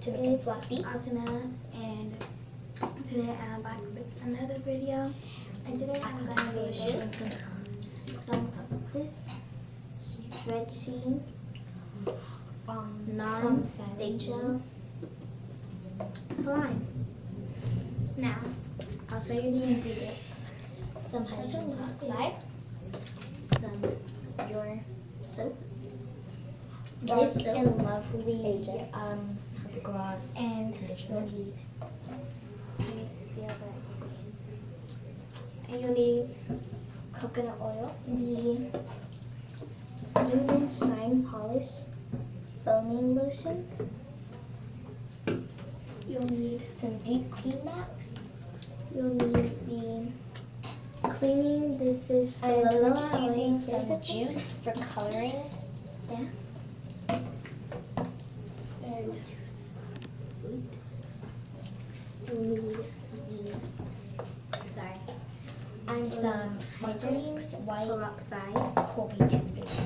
to make it fluffy. Asuna, and today I'm back with another video. And today I'm going to be making some of this stretchy non-stick gel slime. Now, I'll show you the ingredients. Some hydrogen peroxide, Some your soap, dark this soap, and lovely gloss, and conditioner. you'll need, see all the ingredients. And you'll need Coconut oil, the Smooth and Shine Polish Foaming Lotion. You'll need some deep clean max. You'll need the cleaning. This is for And we're vanilla. just using some basically. juice for coloring. Yeah. And you'll need And some sparkling white peroxide. Colby toothpaste.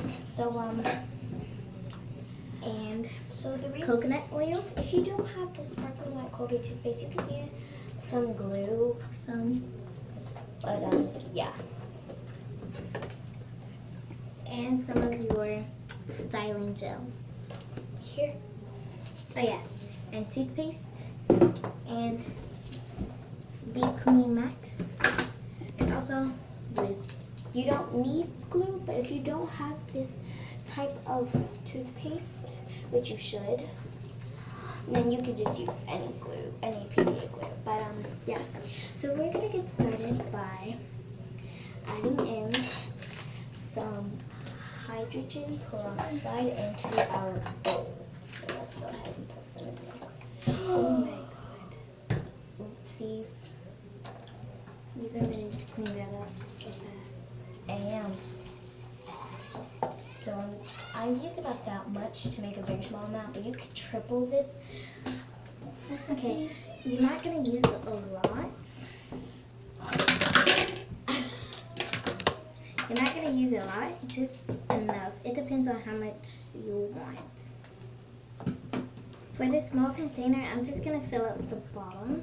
And So the reason, coconut oil. if you don't have the sparkling white Colby toothpaste, you could use some glue. But yeah. And some of your styling gel. Here. Oh yeah, and toothpaste, and Deep Clean Max, and also glue. You don't need glue, but if you don't have this type of toothpaste, which you should, then you could just use any glue, any PVA glue. But yeah. So we're gonna get started by adding in some hydrogen peroxide into our bowl. So let's go ahead and put them in there. Oh my god. Oopsies. You're gonna need to clean that up fast. I am. So I use about that much to make a very small amount, but you could triple this. Okay, you're not gonna use a lot. You're not gonna use a lot, just enough. It depends on how much you want. For this small container, I'm just gonna fill up the bottom,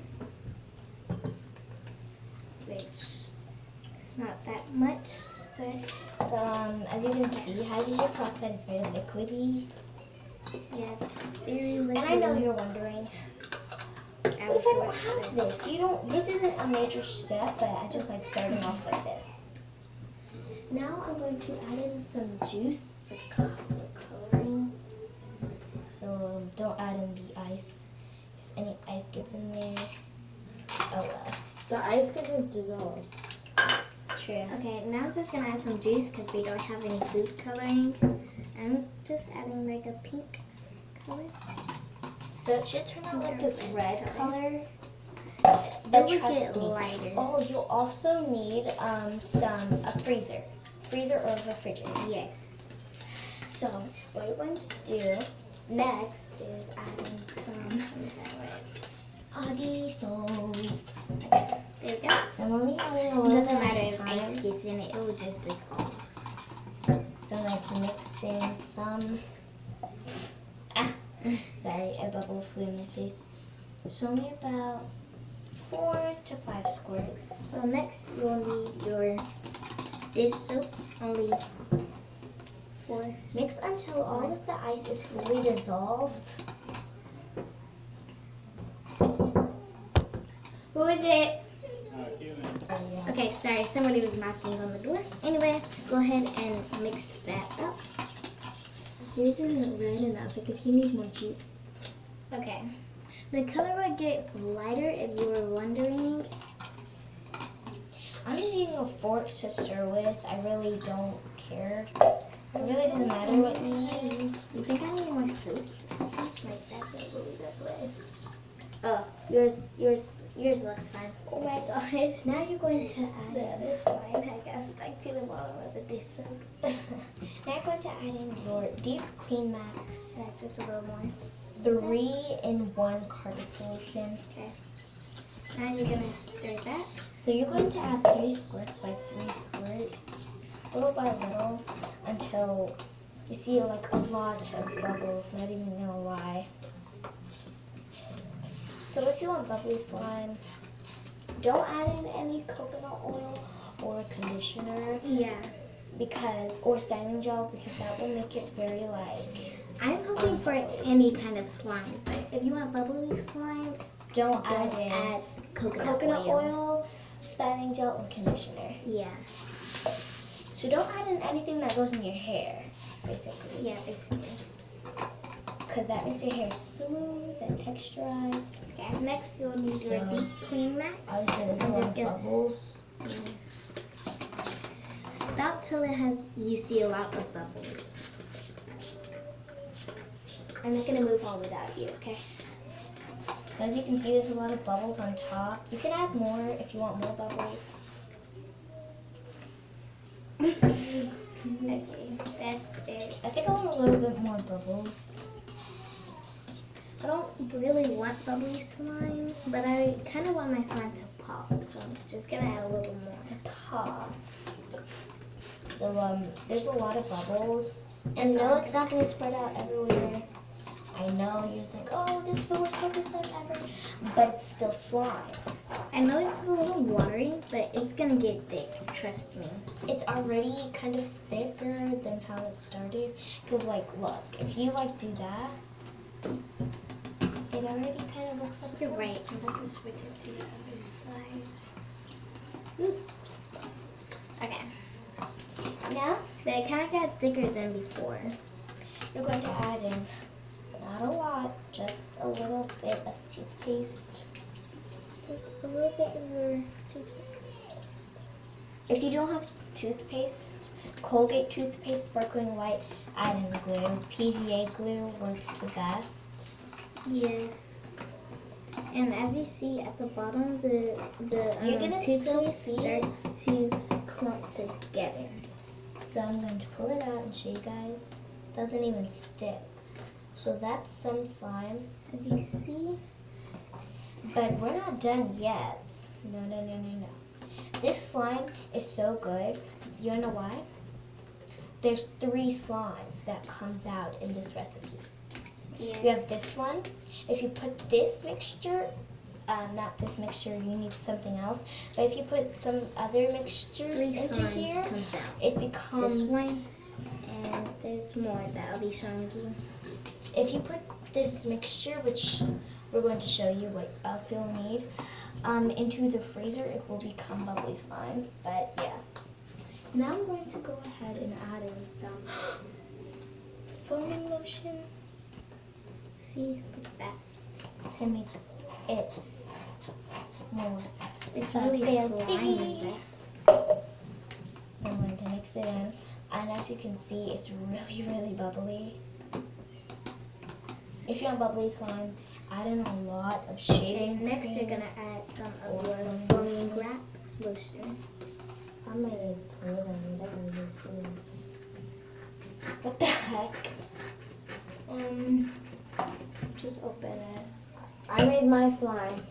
which is not that much, but So as you can see, hydrogen peroxide is very liquidy. yeah, it's very liquid. And I know you're wondering, what if I don't have this? This isn't a major step, but I just like starting off like this. Now I'm going to add in some juice for coloring. So don't add in the ice. If any ice gets in there, oh well. The ice can just dissolve. True. Okay, now I'm just gonna add some juice because we don't have any food coloring. I'm just adding like a pink color. So it should turn out like this red color. It But will trust get me. lighter. Oh, you'll also need a freezer or a refrigerator. Yes. So what you're going to do next is add in some Audi soap. There we go. So I'm only adding a It little doesn't bit matter at a if ice time. gets in it, it will just dissolve. So I'm going to mix in some. Sorry, a bubble flew in my face. So only about 4 to 5 squirts. So next you'll need your dish soap, only 4. Mix until all of the ice is fully dissolved. Who is it? Oh, yeah. Okay, sorry, somebody was knocking on the door. Anyway, go ahead and mix that up. Yours isn't red enough. I think you need more juice. Okay. The color will get lighter if you were wondering. I'm just using a fork to stir with. I really don't care. It really doesn't matter what you use. You think I need more soap? Like that's a really good way. Oh, yours looks fine. Oh my god. Now you're going to The add other slime I got stuck to the bottom of the dish soap. now you're going to add in your Deep Clean Max Yeah, just a little more. 3-in-1 carbon solution. Okay. Now you're gonna stir that. So you're going to add 3 squirts by 3 squirts, little by little, until you see like a lot of bubbles, not even gonna lie. So if you want bubbly slime, don't add in any coconut oil or conditioner Yeah. or styling gel, because that will make it very I'm hoping for any kind of slime, but if you want bubbly slime, don't don't add in add coconut oil, styling gel, or conditioner. Yeah. So don't add in anything that goes in your hair, basically. Yeah, basically. Because that makes your hair smooth and texturized. Okay, next you'll need your So, deep clean mats. Obviously, there's a lot of bubbles. Stop till you see a lot of bubbles. I'm not going to move on without you, okay? So as you can see, there's a lot of bubbles on top. You can add more if you want more bubbles. Okay, that's it. I think I want a little bit more bubbles. I don't really want bubbly slime, but I kind of want my slime to pop, so I'm just gonna add a little more. To pop. So there's a lot of bubbles. And no, it's not going to spread out everywhere. I know you're just like, oh, this is the worst bubbly slime ever. But it's still slime. I know it's a little watery, but it's gonna get thick, trust me. It's already kind of thicker than how it started. Because, like, look, if you, like, do that, it already kind of looks like You're slime. right, I'm about to switch it to the other side. Okay. Now, But it kind of got thicker than before. you're going to add in, not a lot, just a little bit of toothpaste. Just a little bit of your toothpaste. If you don't have toothpaste, Colgate toothpaste, sparkling white, add in glue. PVA glue works the best. Yes. And as you see at the bottom, the You're gonna still toothpaste see it. starts to clump together. So I'm going to pull it out and show you guys. Doesn't even stick. So that's some slime. As you see, But we're not done yet. No. This slime is so good. You know why? There's 3 slimes that comes out in this recipe. yes. You have this one. If you put this mixture, not this mixture, you need something else. But if you put some other mixtures 3 into slimes here, comes out. it becomes. This one, and there's more that I'll be showing you. If you put this mixture, which we're going to show you what else you'll need, into the freezer, it will become bubbly slime. But yeah. Now I'm going to go ahead and add in some foaming lotion See, look at that. to make it more. It's really fancy. slimy. That's I'm going to mix it in, and as you can see, it's really, really bubbly. If you want bubbly slime, add in a lot of okay. shaving Next, cream. you're gonna add some of Or your foaming foaming wrap lotion. I might have put it on whatever this is. What the heck? Just open it. I made my slime.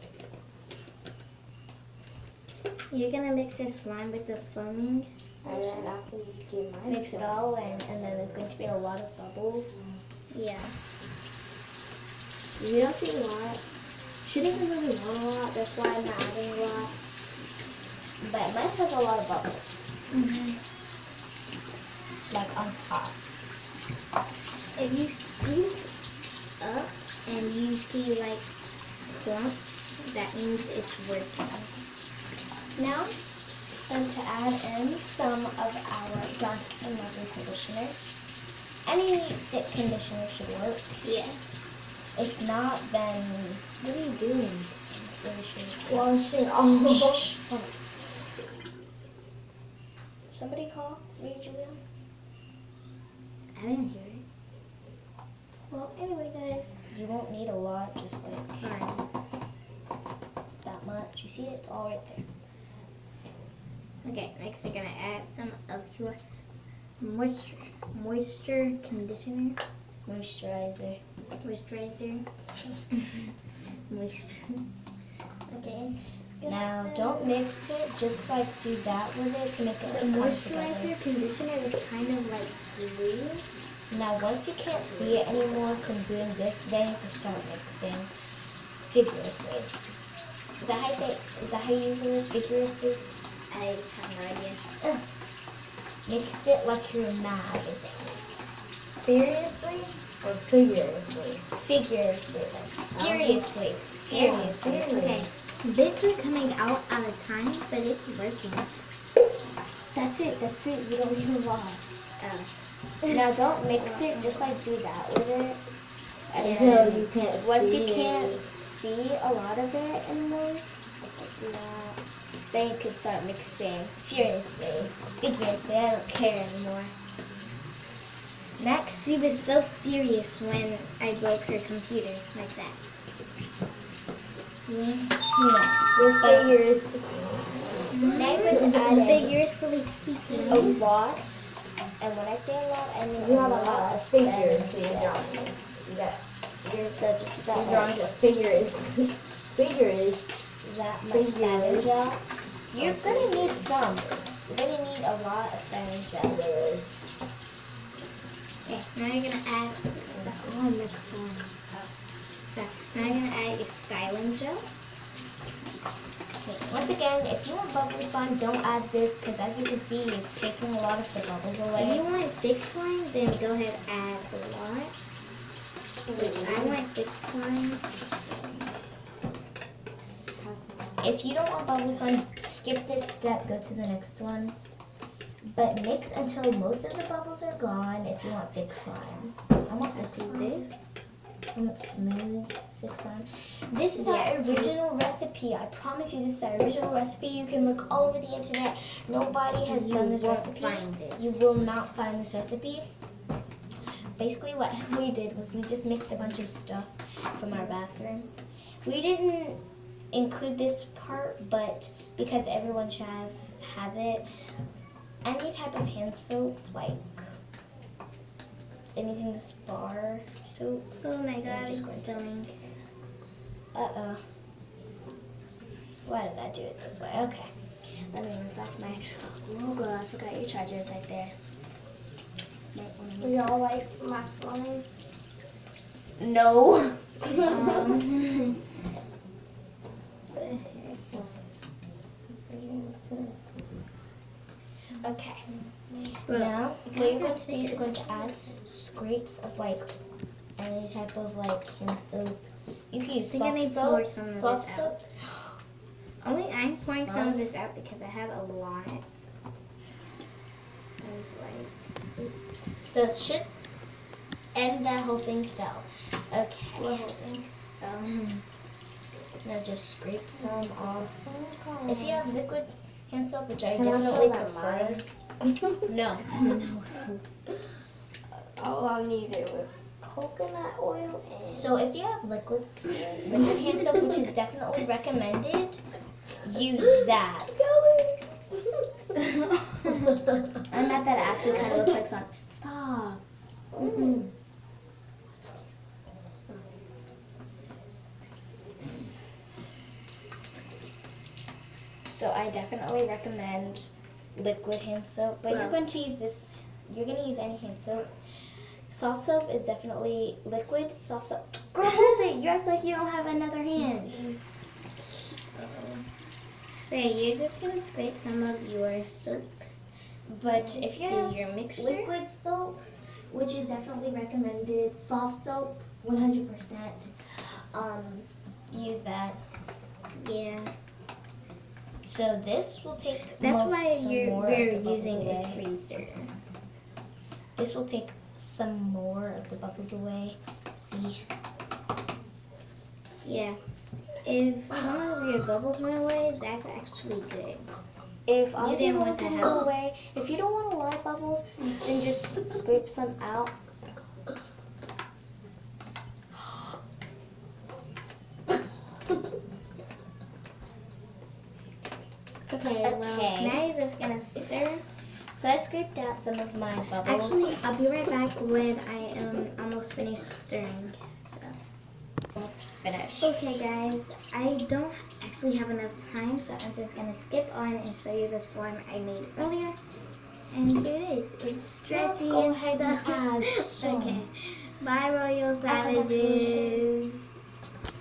You're gonna mix your slime with the foaming. And then after you get my Mix it all in, and then there's going to be a lot of bubbles. Yeah. You don't see a lot. She doesn't really want a lot, that's why I'm not adding a lot. But mine has a lot of bubbles, like on top. If you scoop up and you see like clumps, that means it's working. Now, then to add in some of our dark and lovely conditioner. Any thick conditioner should work. Yeah. If not, then What are you doing? I'm really sure. Washing all. Shh. Hold on. Somebody call me, Julia. I didn't hear it. Well, anyway, guys. You won't need a lot, just like Fine. that much. You see it? It's all right there. Okay, next you're gonna add some of your moisture conditioner. Moisturizer. Moisturizer. Moisture. Okay. Now, don't mix it. Just like do that with it to make it The like, come together. moisturizer conditioner is kind of like glue. Now, once you can't see it anymore from doing this, then you can start mixing. If vigorously. Is that how you say it? Is that how you use the word vigorously? I have no idea. Mix it like you're mad, basically. Seriously or figuratively? Figuratively. Furiously. Furiously. Okay, bits are coming out of time, but it's working. That's it. That's it. You don't need a lot. Oh. Now don't mix it. Just like do that with it. And Until you can't once see you it. can't see a lot of it anymore, like do that. Then you can start mixing furiously, vigorously. I don't care anymore. Next, She was so furious when I broke her computer like that. no. Your figures. Now you're going to add in Vigorously speaking. a lot. And when I say a lot, I mean You have a lot of figures Spanish. in your drawing. You got So just your that drawing a figure is figure is that much figures. Spanish gel. You're gonna need some. You're gonna need a lot of Spanish gel. figures. Okay, now you're gonna add. Oh, next one. So now you're gonna add your styling gel. Once again, if you want bubbly slime, don't add this because as you can see, it's taking a lot of the bubbles If you away. want thick slime, then go ahead and add a lot. I want thick slime. If you don't want bubbly slime, skip this step, go to the next one. But mix until most of the bubbles are gone if you want thick slime. I want Let's this do slime. this. I want smooth, thick slime. This is Yeah, our smooth. original recipe. I promise you this is our original recipe. You can look all over the internet. Nobody has done this won't recipe. find this. You will not find this recipe. Basically what we did was we just mixed a bunch of stuff from our bathroom. We didn't include this part, but because everyone should have it, any type of hand soap, like I'm using this bar soap. Oh my god, I'm just it's going to- filling. Uh-oh. Why did I do it this way? Okay. Let me rinse off my logo. I forgot your charger is right there. Do y'all like my slime? No. Okay. Now, what you're going to do is you're going to add scrapes of like any type of like hand soap. You can use I think I may soft pour soap. some of Soft this soap. Only I'm pouring some of this out because I have a lot. So it should end that whole thing fell. Okay. Now just scrape some off. If you have liquid hand soap, which I Can I definitely show that prefer. No. I'll need it with coconut oil and So if you have liquid hand soap, which is definitely recommended, use that. And not that it actually kind of looks like some. Stop. So I definitely recommend liquid hand soap, but you're going to use this. You're going to use any hand soap. Soft soap is definitely liquid. Soft soap. Girl, hold it. You act like you don't have another hand. Okay, you're just gonna scrape some of your soap But if you to have your mixture. liquid soap, which is definitely recommended, soft soap, 100%. Use that. Yeah, So this will take. that's most- why some we're more of the bubbles using a away. freezer. This will take some more of the bubbles away. See. Yeah. If some of your bubbles went away, that's actually good. If all You of your didn't want bubbles to didn't have- go away, if you don't want a lot of bubbles, then just scrape some out. Okay, well, Okay. now you're just gonna stir. So I scraped out some of my bubbles. Actually, I'll be right back when I am almost finished stirring. So. Almost finished. Okay guys, I don't actually have enough time, so I'm just gonna skip on and show you the slime I made earlier. And here it is. It's Let's stretchy go and ahead and stuff. add some. Okay. Bye, Royal I got Savages.